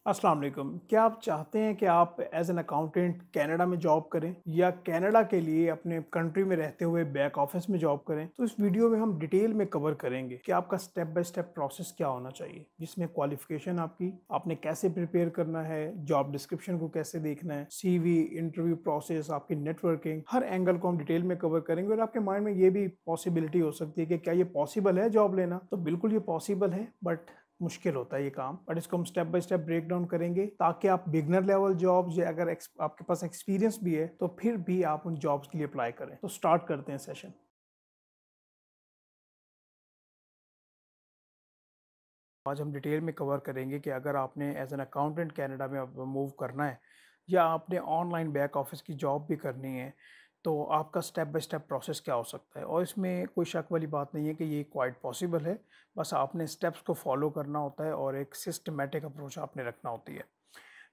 अस्सलाम वालेकुम। क्या आप चाहते हैं कि आप एज एन अकाउंटेंट कनाडा में जॉब करें या कनाडा के लिए अपने कंट्री में रहते हुए बैक ऑफिस में जॉब करें? तो इस वीडियो में हम डिटेल में कवर करेंगे कि आपका स्टेप बाय स्टेप प्रोसेस क्या होना चाहिए, जिसमें क्वालिफिकेशन आपकी, आपने कैसे प्रिपेयर करना है, जॉब डिस्क्रिप्शन को कैसे देखना है, सीवी, इंटरव्यू प्रोसेस, आपकी नेटवर्किंग, हर एंगल को हम डिटेल में कवर करेंगे। और आपके माइंड में ये भी पॉसिबिलिटी हो सकती है कि क्या ये पॉसिबल है जॉब लेना? तो बिल्कुल ये पॉसिबल है, बट मुश्किल होता है ये काम। बट इसको हम step by step break down करेंगे ताकि आप बिगनर लेवल जॉब्स या अगर आपके पास एक्सपीरियंस भी है तो फिर भी आप उन जॉब्स के लिए अप्लाई करें। तो स्टार्ट करते हैं सेशन। आज हम डिटेल में कवर करेंगे कि अगर आपने एज एन अकाउंटेंट कनाडा में मूव करना है या आपने ऑनलाइन बैक ऑफिस की जॉब भी करनी है, तो आपका स्टेप बाय स्टेप प्रोसेस क्या हो सकता है। और इसमें कोई शक वाली बात नहीं है कि ये क्वाइट पॉसिबल है। बस आपने स्टेप्स को फॉलो करना होता है और एक सिस्टमेटिक अप्रोच आपने रखना होती है।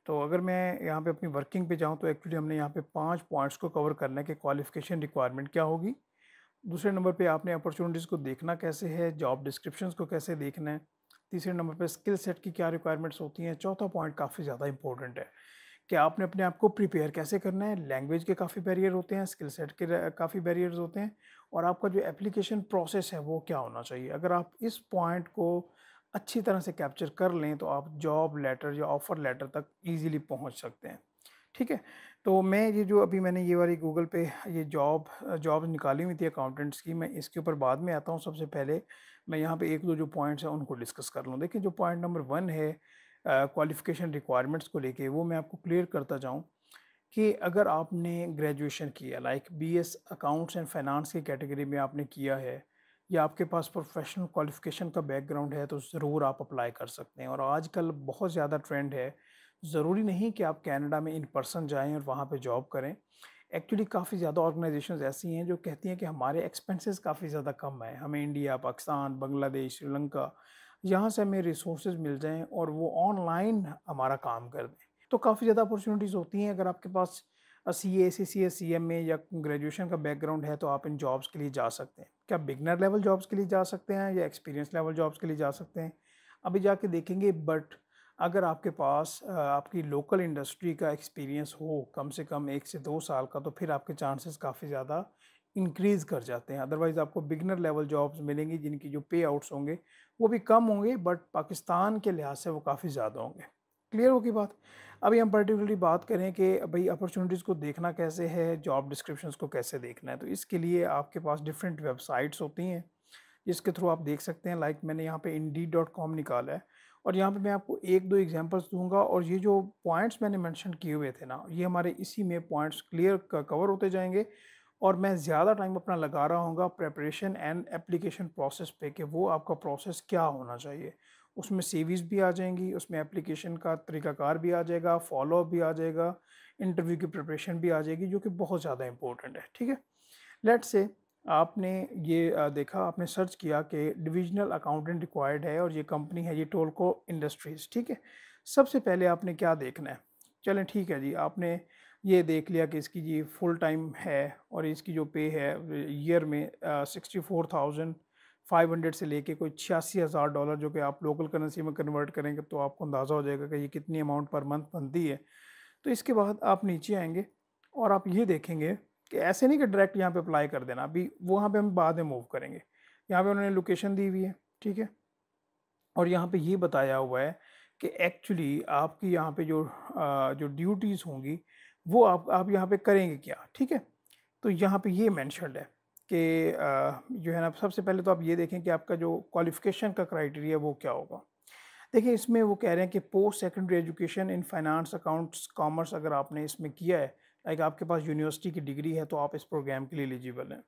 तो अगर मैं यहाँ पे अपनी वर्किंग पे जाऊँ तो एक्चुअली हमने यहाँ पे 5 पॉइंट्स को कवर करना है कि क्वालिफ़िकेशन रिक्वायरमेंट क्या होगी। दूसरे नंबर पे आपने अपॉर्चुनिटीज़ को देखना कैसे है, जॉब डिस्क्रिप्शंस को कैसे देखना है। तीसरे नंबर पे स्किल सेट की क्या रिक्वायरमेंट्स होती हैं। चौथा पॉइंट काफ़ी ज़्यादा इंपॉर्टेंट है कि आपने अपने आप को प्रिपेयर कैसे करना है। लैंग्वेज के काफ़ी बैरियर होते हैं, स्किल सेट के काफ़ी बैरियर्स होते हैं और आपका जो एप्लीकेशन प्रोसेस है वो क्या होना चाहिए। अगर आप इस पॉइंट को अच्छी तरह से कैप्चर कर लें तो आप जॉब लेटर या ऑफ़र लेटर तक ईज़िली पहुँच सकते हैं। ठीक है? तो मैं ये जो अभी मैंने ये वाली गूगल पे ये जॉब निकाली हुई थी अकाउंटेंट्स की, मैं इसके ऊपर बाद में आता हूँ। सबसे पहले मैं यहाँ पे 1-2 जो पॉइंट्स हैं उनको डिस्कस कर लूँ। देखिए, जो पॉइंट नंबर 1 है क्वालिफ़िकेशन रिक्वायरमेंट्स को लेके, वो मैं आपको क्लियर करता जाऊँ कि अगर आपने ग्रेजुएशन किया like BS accounts and finance की कैटेगरी में आपने किया है या आपके पास प्रोफेशनल क्वालिफ़िकेशन का बैकग्राउंड है, तो ज़रूर आप अप्लाई कर सकते हैं। और आजकल बहुत ज़्यादा ट्रेंड है, ज़रूरी नहीं कि आप कनाडा में इन पर्सन जाएँ और वहाँ पे जॉब करें। एक्चुअली काफ़ी ज़्यादा ऑर्गेनाइजेशंस ऐसी हैं जो कहती हैं कि हमारे एक्सपेंसेस काफ़ी ज़्यादा कम है, हमें इंडिया, पाकिस्तान, बांग्लादेश, श्रीलंका यहाँ से हमें रिसोर्सेज मिल जाएँ और वो ऑनलाइन हमारा काम कर दें। तो काफ़ी ज़्यादा अपॉर्चुनिटीज़ होती हैं। अगर आपके पास सीए, सीसीए, सीएमए या ग्रेजुएशन का बैकग्राउंड है तो आप इन जॉब्स के लिए जा सकते हैं। क्या बिगिनर लेवल जॉब्स के लिए जा सकते हैं या एक्सपीरियंस लेवल जॉब्स के लिए जा सकते हैं? अभी जाके देखेंगे। बट अगर आपके पास आपकी लोकल इंडस्ट्री का एक्सपीरियंस हो कम से कम 1 से 2 साल का, तो फिर आपके चांसेस काफ़ी ज़्यादा इंक्रीज़ कर जाते हैं। अदरवाइज़ आपको बिगिनर लेवल जॉब्स मिलेंगी जिनकी जो पे आउट्स होंगे वो भी कम होंगे, बट पाकिस्तान के लिहाज से वो काफ़ी ज़्यादा होंगे। क्लियर होगी बात? अभी हम पर्टिकुलरली बात करें कि भई अपॉर्चुनिटीज़ को देखना कैसे है, जॉब डिस्क्रिप्शंस को कैसे देखना है, तो इसके लिए आपके पास डिफरेंट वेबसाइट्स होती हैं, जिसके थ्रू आप देख सकते हैं। लाइक मैंने यहाँ पे इंडीड.कॉम निकाला है और यहाँ पे मैं आपको 1-2 एग्ज़ाम्पल्स दूँगा और ये जो पॉइंट्स मैंने मेंशन किए हुए थे ना, ये हमारे इसी में पॉइंट्स क्लियर क कवर होते जाएँगे और मैं ज़्यादा टाइम अपना लगा रहा हूँगा प्रिपरेशन एंड एप्लीकेशन प्रोसेस पे कि वो आपका प्रोसेस क्या होना चाहिए। उसमें सीवीज़ भी आ जाएँगी, उसमें एप्लीकेशन का तरीकाकार भी आ जाएगा, फ़ॉलो-अप भी आ जाएगा, इंटरव्यू की प्रिपरेशन भी आ जाएगी, जो कि बहुत ज़्यादा इम्पोर्टेंट है। ठीक है? लेट्स से आपने ये देखा, आपने सर्च किया कि डिविजनल अकाउंटेंट रिक्वायर्ड है और ये कंपनी है, ये टोल्को इंडस्ट्रीज़। ठीक है? सबसे पहले आपने क्या देखना है? चलें ठीक है जी, आपने ये देख लिया कि इसकी ये फुल टाइम है और इसकी जो पे है ईयर में 64,500 से लेके कोई $86,000, जो कि आप लोकल करेंसी में कन्वर्ट करेंगे तो आपको अंदाज़ा हो जाएगा कि ये कितनी अमाउंट पर मंथ बनती है। तो इसके बाद आप नीचे आएँगे और आप ये देखेंगे कि ऐसे नहीं कि डायरेक्ट यहाँ पे अप्लाई कर देना, अभी वहाँ पे हम बाद में मूव करेंगे। यहाँ पे उन्होंने लोकेशन दी हुई है, ठीक है? और यहाँ पे ये बताया हुआ है कि एक्चुअली आपकी यहाँ पे जो ड्यूटीज़ होंगी वो आप यहाँ पे करेंगे क्या, ठीक है? तो यहाँ पे ये मेंशन्ड है कि जो है ना, सबसे पहले तो आप ये देखें कि आपका जो क्वालिफ़िकेशन का क्राइटेरिया वो क्या होगा। देखिए, इसमें वो कह रहे हैं कि post secondary education in finance, accounts, commerce अगर आपने इसमें किया है, लाइक आपके पास यूनिवर्सिटी की डिग्री है, तो आप इस प्रोग्राम के लिए एलिजिबल हैं।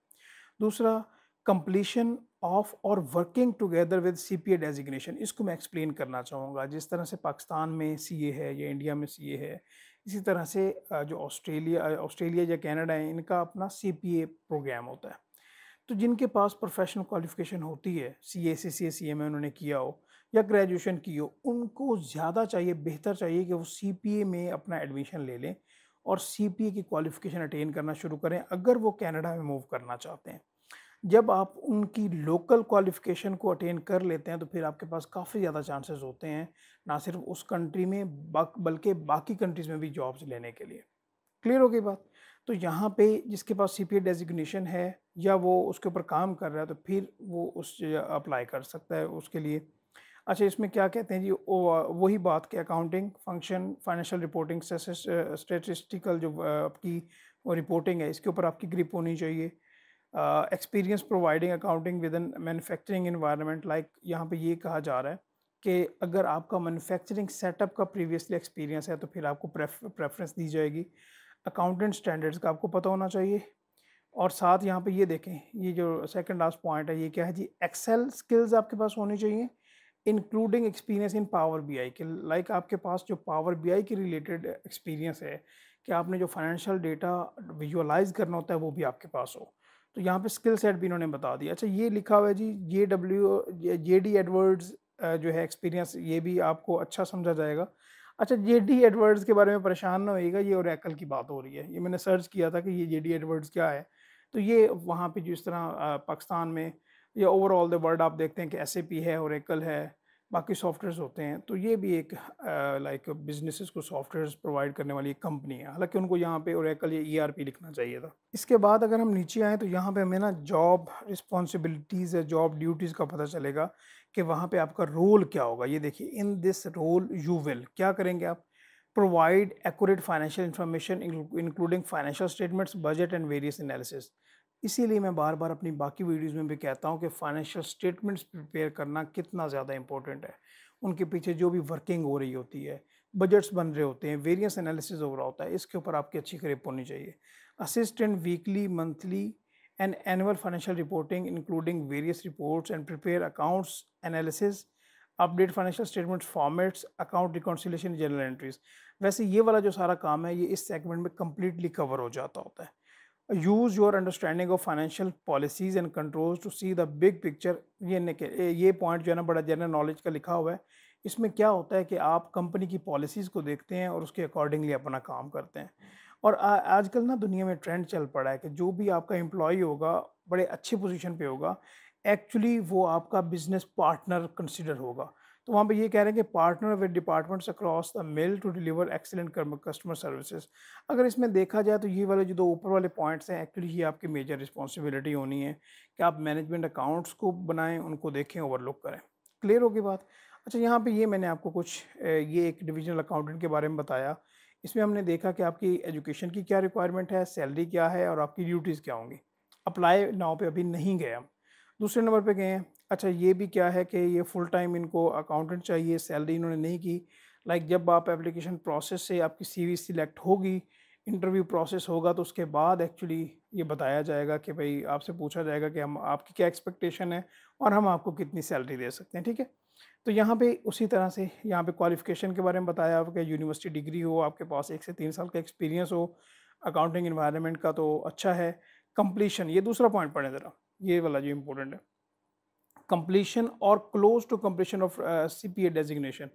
दूसरा, कंप्लीशन ऑफ और working together with CPA designation, इसको मैं एक्सप्लेन करना चाहूँगा। जिस तरह से पाकिस्तान में सीए है या इंडिया में सीए है, इसी तरह से जो ऑस्ट्रेलिया या कनाडा है, इनका अपना सीपीए प्रोग्राम होता है। तो जिनके पास प्रोफेशनल क्वालिफिकेशन होती है, सीए, सीसीए, सीएमए उन्होंने किया हो या ग्रेजुएशन की हो, उनको ज़्यादा चाहिए, बेहतर चाहिए कि वो सीपीए में अपना एडमिशन ले लें और सीपीए की क्वालिफिकेशन अटेन करना शुरू करें अगर वो कनाडा में मूव करना चाहते हैं। जब आप उनकी लोकल क्वालिफ़िकेशन को अटेन कर लेते हैं, तो फिर आपके पास काफ़ी ज़्यादा चांसेस होते हैं, ना सिर्फ़ उस कंट्री में बल्कि बाकी कंट्रीज़ में भी जॉब्स लेने के लिए। क्लियर हो गई बात? तो यहाँ पे जिसके पास सीपीए डेज़िग्नेशन है या वो उसके ऊपर काम कर रहा है, तो फिर वो उस अप्लाई कर सकता है उसके लिए। अच्छा, इसमें क्या कहते हैं जी, वही बात कि accounting function, financial reporting, statistical जो आपकी वो रिपोर्टिंग है, इसके ऊपर आपकी ग्रिप होनी चाहिए। Experience providing accounting with in manufacturing environment, like यहाँ पे ये कहा जा रहा है कि अगर आपका मैन्युफैक्चरिंग सेटअप का प्रीवियसली एक्सपीरियंस है, तो फिर आपको प्रेफरेंस दी जाएगी। अकाउंटेंट स्टैंडर्ड्स का आपको पता होना चाहिए। और साथ यहाँ पे ये देखें, ये जो सेकंड लास्ट पॉइंट है, ये क्या है जी, एक्सेल स्किल्स आपके पास होनी चाहिए, including experience in power BI के, लाइक आपके पास जो पावर बीआई के रिलेटेड एक्सपीरियंस है, कि आपने जो फाइनेंशियल डेटा विजुअलाइज करना होता है वो भी आपके पास हो। तो यहाँ पे स्किल सेट भी इन्होंने बता दिया। अच्छा, ये लिखा हुआ है जी, जेडी एडवर्ड्स जो है एक्सपीरियंस, ये भी आपको अच्छा समझा जाएगा। अच्छा, जेडी एडवर्ड्स के बारे में परेशान ना होइएगा, ये ओरेकल की बात हो रही है। ये मैंने सर्च किया था कि ये जेडी एडवर्ड्स क्या है। तो ये वहाँ पे जिस तरह पाकिस्तान में या ओवरऑल द वर्ल्ड आप देखते हैं कि एसएपी है, ओरेकल है, बाकी सॉफ्टवेयर्स होते हैं, तो ये भी एक लाइक बिजनेसेस को सॉफ्टवेयर्स प्रोवाइड करने वाली एक कंपनी है। हालांकि उनको यहाँ पे ओरेकल या ईआरपी लिखना चाहिए था। इसके बाद अगर हम नीचे आएँ, तो यहाँ पे हमें ना जॉब रिस्पॉन्सिबिलिटीज़ या जॉब ड्यूटीज़ का पता चलेगा कि वहाँ पे आपका रोल क्या होगा। ये देखिए, in this role you will क्या करेंगे आप, provide accurate financial information including financial statements, budget and variance analysis. इसीलिए मैं बार बार अपनी बाकी वीडियोज़ में भी कहता हूँ कि फाइनेंशियल स्टेटमेंट्स प्रिपेयर करना कितना ज़्यादा इंपॉर्टेंट है। उनके पीछे जो भी वर्किंग हो रही होती है, बजट्स बन रहे होते हैं, वेरियस एनालिसिस हो रहा होता है, इसके ऊपर आपकी अच्छी ग्रिप होनी चाहिए। Assistant weekly, monthly and annual financial reporting including various reports and prepare accounts analysis, update financial statements formats, account reconciliation, general entries. वैसे ये वाला जो सारा काम है, ये इस सेगमेंट में कम्प्लीटली कवर हो जाता होता है। Use your understanding of financial policies and controls to see the big picture. ये पॉइंट जो है ना, बड़ा जनरल नॉलेज का लिखा हुआ है। इसमें क्या होता है कि आप कंपनी की पॉलिसीज़ को देखते हैं और उसके अकॉर्डिंगली अपना काम करते हैं। और आजकल ना दुनिया में ट्रेंड चल पड़ा है कि जो भी आपका एम्प्लॉय होगा, बड़े अच्छी पोजीशन पे होगा, एक्चुअली वो आपका बिजनेस पार्टनर कंसिडर होगा। तो वहाँ पे ये कह रहे हैं कि partner with departments across the mill to deliver excellent customer services. अगर इसमें देखा जाए, तो ये वाले जो दो ऊपर वाले पॉइंट्स हैं, एक्चुअली ये आपकी मेजर रिस्पॉन्सिबिलिटी होनी है कि आप मैनेजमेंट अकाउंट्स को बनाएं, उनको देखें, ओवरलुक करें। क्लियर होगी बात? अच्छा, यहाँ पे ये मैंने आपको कुछ ये एक डिविजनल अकाउंटेंट के बारे में बताया। इसमें हमने देखा कि आपकी एजुकेशन की क्या रिक्वायरमेंट है, सैलरी क्या है और आपकी ड्यूटीज़ क्या होंगी। अप्लाई नाउ पे अभी नहीं गए हम, दूसरे नंबर पे गए हैं। अच्छा, ये भी क्या है कि ये फुल टाइम इनको अकाउंटेंट चाहिए, सैलरी इन्होंने नहीं की। लाइक जब आप एप्लीकेशन प्रोसेस से आपकी सीवी सिलेक्ट होगी, इंटरव्यू प्रोसेस होगा, तो उसके बाद एक्चुअली ये बताया जाएगा कि भाई आपसे पूछा जाएगा कि हम आपकी क्या एक्सपेक्टेशन है और हम आपको कितनी सैलरी दे सकते हैं। ठीक है? तो यहाँ पे उसी तरह से यहाँ पे क्वालिफिकेशन के बारे में बताया आपका, यूनिवर्सिटी डिग्री हो, आपके पास 1 से 3 साल का एक्सपीरियंस हो, अकाउंटिंग इन्वायरमेंट का तो अच्छा है। कंप्लीशन, ये दूसरा पॉइंट पढ़ें ज़रा, ये वाला जो इंपॉर्टेंट है, कंप्लीशन और close to completion of CPA designation.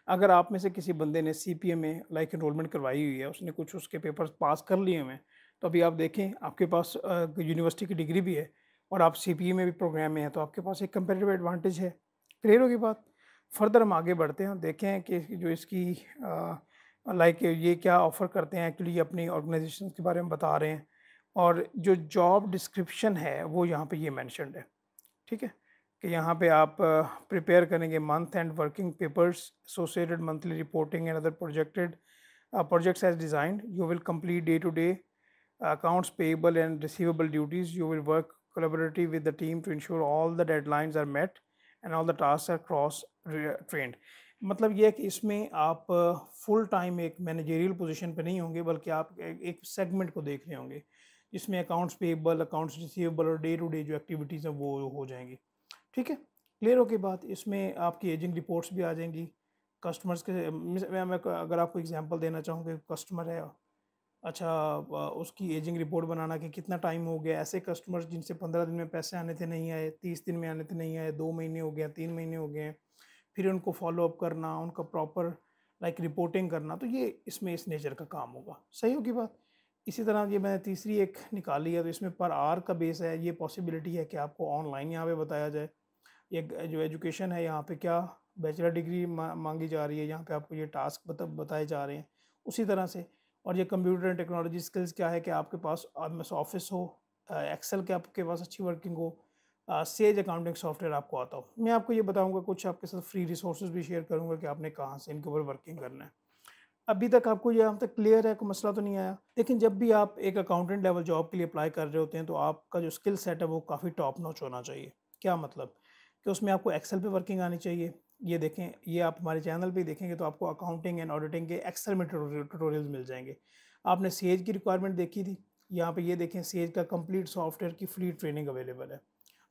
अगर आप में से किसी बंदे ने सीपीए में लाइक एनरोलमेंट करवाई हुई है, उसने कुछ उसके पेपर्स पास कर लिए हुए हैं, तो अभी आप देखें, आपके पास यूनिवर्सिटी की डिग्री भी है और आप सीपीए में भी प्रोग्राम में हैं, तो आपके पास एक कंपेरेटिव एडवांटेज है। क्लियर होगी बात? फर्दर हम आगे बढ़ते हैं और देखें कि जो इसकी लाइक ये क्या ऑफ़र करते हैं, एक्चुअली ये अपनी ऑर्गेनाइजेशन के बारे में बता रहे हैं। और जो जॉब डिस्क्रिप्शन है, वो यहाँ पे ये मेंशन्ड है। ठीक है? कि यहाँ पे आप प्रिपेयर करेंगे month end working papers, associated monthly reporting and other projects as designed. You will complete day to day accounts payable and receivable duties. You will work collaboratively with the team to ensure all the deadlines are met and all the tasks are cross trained। मतलब ये है कि इसमें आप full time एक managerial position पे नहीं होंगे, बल्कि आप एक सेगमेंट को देख रहे होंगे जिसमें अकाउंट्स पेएबल, अकाउंट्स रिसीवेबल और डे टू डे जो एक्टिविटीज़ हैं वो हो जाएंगी। ठीक है? क्लियर हो के बाद इसमें आपकी एजिंग रिपोर्ट्स भी आ जाएंगी। कस्टमर्स के मैं अगर आपको एग्जांपल देना चाहूँ कि कस्टमर है, अच्छा, उसकी एजिंग रिपोर्ट बनाना कि कितना टाइम हो गया, ऐसे कस्टमर्स जिनसे 15 दिन में पैसे आने थे नहीं आए, 30 दिन में आने थे नहीं आए, 2 महीने हो गया, 3 महीने हो गए, फिर उनको फॉलो अप करना, उनका प्रॉपर लाइक रिपोर्टिंग करना, तो ये इसमें इस नेचर का काम होगा। सही होगी बात? इसी तरह ये मैंने तीसरी एक निकाली है, तो इसमें पर आवर का बेस है। ये पॉसिबिलिटी है कि आपको ऑनलाइन यहाँ पे बताया जाए, ये जो एजुकेशन है यहाँ पे क्या बैचलर डिग्री मांगी जा रही है, यहाँ पे आपको ये टास्क बताए जा रहे हैं उसी तरह से। और ये कंप्यूटर एंड टेक्नोलॉजी स्किल्स क्या है कि आपके पास ऑफिस हो, एक्सेल के आपके पास अच्छी वर्किंग हो, सेज अकाउंटिंग सॉफ्टवेयर आपको आता हो। मैं आपको ये बताऊंगा, कुछ आपके साथ फ्री रिसोर्सेज भी शेयर करूंगा कि आपने कहाँ से इनके ऊपर वर्किंग करना है। अभी तक आपको ये यहाँ तक क्लियर है, कोई मसला तो नहीं आया? लेकिन जब भी आप एक अकाउंटेंट लेवल जॉब के लिए अप्लाई कर रहे होते हैं तो आपका जो स्किल सेट है वो काफ़ी टॉप नॉच होना चाहिए। क्या मतलब कि उसमें आपको एक्सेल पे वर्किंग आनी चाहिए। ये देखें, ये आप हमारे चैनल पे देखेंगे तो आपको अकाउंटिंग एंड ऑडिटिंग के एक्सेल में ट्यूटोरियल्स मिल जाएंगे। आपने सेज की रिक्वायरमेंट देखी थी, यहाँ पे ये देखें सेज का कंप्लीट सॉफ्टवेयर की फ्री ट्रेनिंग अवेलेबल है,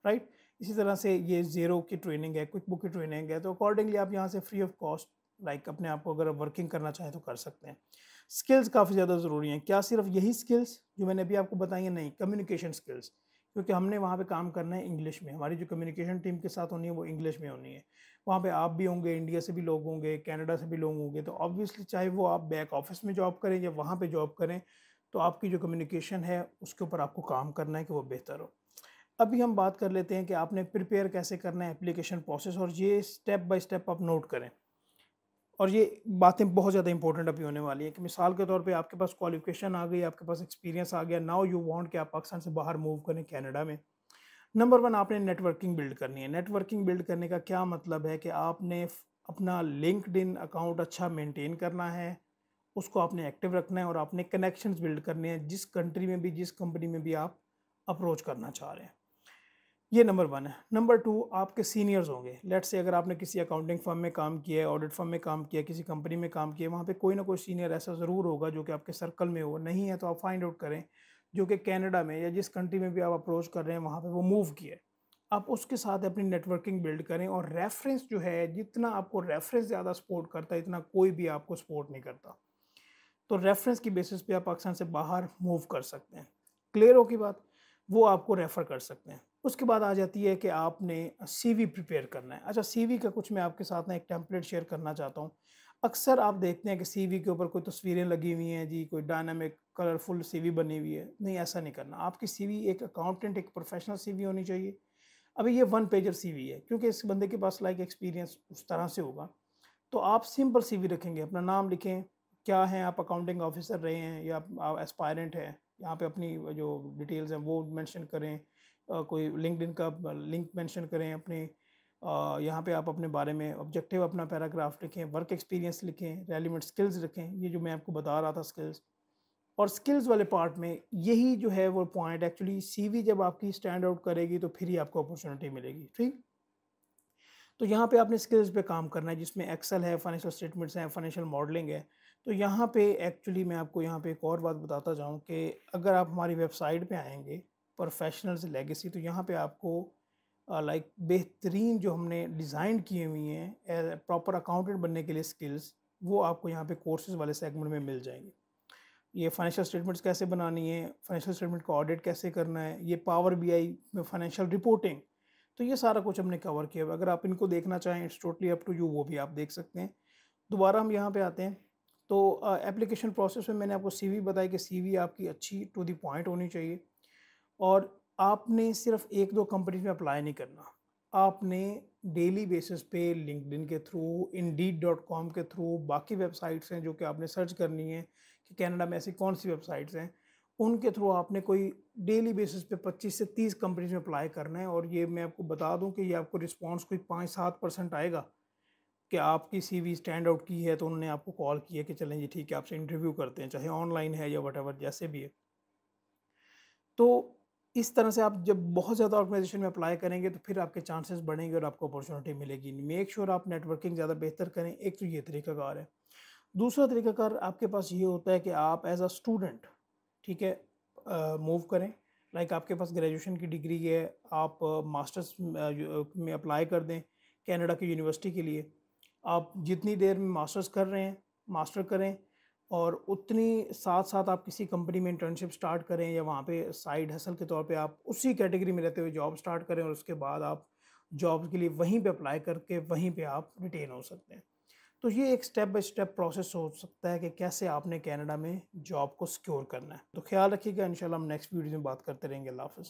राइट। इसी तरह से ये ज़ीरो की ट्रेनिंग है, क्विक बुक की ट्रेनिंग है, तो अकॉर्डिंगली आप यहाँ से फ्री ऑफ कॉस्ट लाइक अपने आप को अगर वर्किंग करना चाहें तो कर सकते हैं। स्किल्स काफ़ी ज़्यादा ज़रूरी हैं। क्या सिर्फ यही स्किल्स जो मैंने अभी आपको बताई हैं? नहीं, कम्युनिकेशन स्किल्स, क्योंकि हमने वहाँ पे काम करना है इंग्लिश में। हमारी जो कम्युनिकेशन टीम के साथ होनी है वो इंग्लिश में होनी है। वहाँ पे आप भी होंगे, इंडिया से भी लोग होंगे, कनाडा से भी लोग होंगे, तो ऑब्वियसली चाहे वो आप बैक ऑफिस में जॉब करें या वहाँ पे जॉब करें, तो आपकी जो कम्युनिकेशन है उसके ऊपर आपको काम करना है कि वो बेहतर हो। अभी हम बात कर लेते हैं कि आपने प्रिपेयर कैसे करना है एप्लीकेशन प्रोसेस, और ये स्टेप बाय स्टेप आप नोट करें। और ये बातें बहुत ज़्यादा इंपॉर्टेंट अभी होने वाली है कि मिसाल के तौर पे आपके पास क्वालिफिकेशन आ गई, आपके पास एक्सपीरियंस आ गया, नाउ यू वांट कि आप पाकिस्तान से बाहर मूव करें कनाडा में। नंबर वन, आपने नेटवर्किंग बिल्ड करनी है। नेटवर्किंग बिल्ड करने का क्या मतलब है कि आपने अपना लिंक्डइन अकाउंट अच्छा मेंटेन करना है, उसको आपने एक्टिव रखना है, और आपने कनेक्शंस बिल्ड करने हैं जिस कंट्री में भी, जिस कंपनी में भी आप अप्रोच करना चाह रहे हैं। ये नंबर वन है। नंबर टू, आपके सीनियर्स होंगे। लेट्स से अगर आपने किसी अकाउंटिंग फर्म में काम किया है, ऑडिट फर्म में काम किया है, किसी कंपनी में काम किया है, वहाँ पे कोई ना कोई सीनियर ऐसा ज़रूर होगा जो कि आपके सर्कल में हो। नहीं है तो आप फाइंड आउट करें जो कि कनाडा में या जिस कंट्री में भी आप अप्रोच कर रहे हैं वहाँ पे वो मूव किया है। आप उसके साथ अपनी नेटवर्किंग बिल्ड करें, और रेफरेंस जो है, जितना आपको रेफरेंस ज़्यादा सपोर्ट करता है इतना कोई भी आपको सपोर्ट नहीं करता। तो रेफरेंस की बेसिस पे आप पाकिस्तान से बाहर मूव कर सकते हैं। क्लियर हो की बात? वो आपको रेफ़र कर सकते हैं। उसके बाद आ जाती है कि आपने सीवी प्रिपेयर करना है। अच्छा, सीवी का कुछ मैं आपके साथ ना एक टेम्पलेट शेयर करना चाहता हूँ। अक्सर आप देखते हैं कि सीवी के ऊपर कोई तस्वीरें लगी हुई हैं जी, कोई डायनामिक कलरफुल सीवी बनी हुई है। नहीं, ऐसा नहीं करना। आपकी सीवी एक अकाउंटेंट, एक प्रोफेशनल सीवी होनी चाहिए। अभी ये वन पेजर सीवी है क्योंकि इस बंदे के पास लाइक एक्सपीरियंस उस तरह से होगा। तो आप सिंपल सीवी रखेंगे, अपना नाम लिखें, क्या हैं आप, अकाउंटिंग ऑफिसर रहे हैं या आप एस्पायरेंट हैं, यहाँ पे अपनी जो डिटेल्स हैं वो मेंशन करें। कोई लिंक्डइन का लिंक मेंशन करें अपने। यहाँ पे आप अपने बारे में ऑब्जेक्टिव अपना पैराग्राफ लिखें, वर्क एक्सपीरियंस लिखें, रेलिवेंट स्किल्स रखें, ये जो मैं आपको बता रहा था स्किल्स। और स्किल्स वाले पार्ट में यही जो है वो पॉइंट, एक्चुअली सीवी जब आपकी स्टैंड आउट करेगी तो फिर ही आपको अपॉर्चुनिटी मिलेगी, ठीक। तो यहाँ पे आपने स्किल्स पे काम करना है जिसमें एक्सेल है, फाइनेंशियल स्टेटमेंट्स हैं, फाइनेंशियल मॉडलिंग है। तो यहाँ पे एक्चुअली मैं आपको यहाँ पे एक और बात बताता जाऊँ कि अगर आप हमारी वेबसाइट पे आएंगे प्रोफेशनल्स लेगेसी, तो यहाँ पे आपको लाइक बेहतरीन जो हमने डिज़ाइन किए हुई हैं प्रॉपर अकाउंटेंट बनने के लिए स्किल्स, वो आपको यहाँ पे कोर्सेज वाले सेगमेंट में मिल जाएंगे। ये फाइनेंशियल स्टेटमेंट्स कैसे बनानी है, फाइनेंशियल स्टेटमेंट का ऑडिट कैसे करना है, ये पावर बीआई में फाइनेंशियल रिपोर्टिंग, तो ये सारा कुछ हमने कवर किया हुआ है। अगर आप इनको देखना चाहें it's totally up to you, वो भी आप देख सकते हैं। दोबारा हम यहाँ पे आते हैं। तो एप्लीकेशन प्रोसेस में मैंने आपको सीवी बताई कि सीवी आपकी अच्छी टू द पॉइंट होनी चाहिए, और आपने सिर्फ एक दो कंपनी में अप्लाई नहीं करना। आपने डेली बेसिस पे लिंक्डइन के थ्रू, इंडीड.com के थ्रू, बाकी वेबसाइट्स हैं जो कि आपने सर्च करनी है कि कनाडा में ऐसी कौन सी वेबसाइट्स हैं, उनके थ्रू आपने कोई डेली बेसिस पे 25 से 30 कंपनीज में अप्लाई करना है। और ये मैं आपको बता दूं कि ये आपको रिस्पांस कोई 5-7% आएगा कि आपकी सीवी स्टैंड आउट की है तो उन्होंने आपको कॉल किया कि चलें जी ठीक है आपसे इंटरव्यू करते हैं, चाहे ऑनलाइन है या वट जैसे भी है। तो इस तरह से आप जब बहुत ज़्यादा ऑर्गेनाइजेशन में अप्लाई करेंगे तो फिर आपके चांसेस बढ़ेंगे और आपको अपॉर्चुनिटी मिलेगी। मेक श्योर आप नेटवर्किंग ज़्यादा बेहतर करें। एक तो ये तरीकाकार है। दूसरा तरीकाकार आपके पास ये होता है कि आप एज अ स्टूडेंट, ठीक है, मूव करें। लाइक आपके पास ग्रेजुएशन की डिग्री है, आप मास्टर्स में अप्लाई कर दें कनाडा की यूनिवर्सिटी के लिए। आप जितनी देर में मास्टर्स कर रहे हैं मास्टर करें, और उतनी साथ साथ आप किसी कंपनी में इंटर्नशिप स्टार्ट करें या वहाँ पे साइड हसल के तौर पे आप उसी कैटेगरी में रहते हुए जॉब स्टार्ट करें, और उसके बाद आप जॉब के लिए वहीं पे अप्लाई करके वहीं पे आप रिटेन हो सकते हैं। तो ये एक स्टेप बाय स्टेप प्रोसेस हो सकता है कि कैसे आपने कनाडा में जॉब को सिक्योर करना है। तो ख़्याल रखिएगा, इंशाल्लाह हम नेक्स्ट वीडियो में बात करते रहेंगे। अल्लाह हाफ़िज़।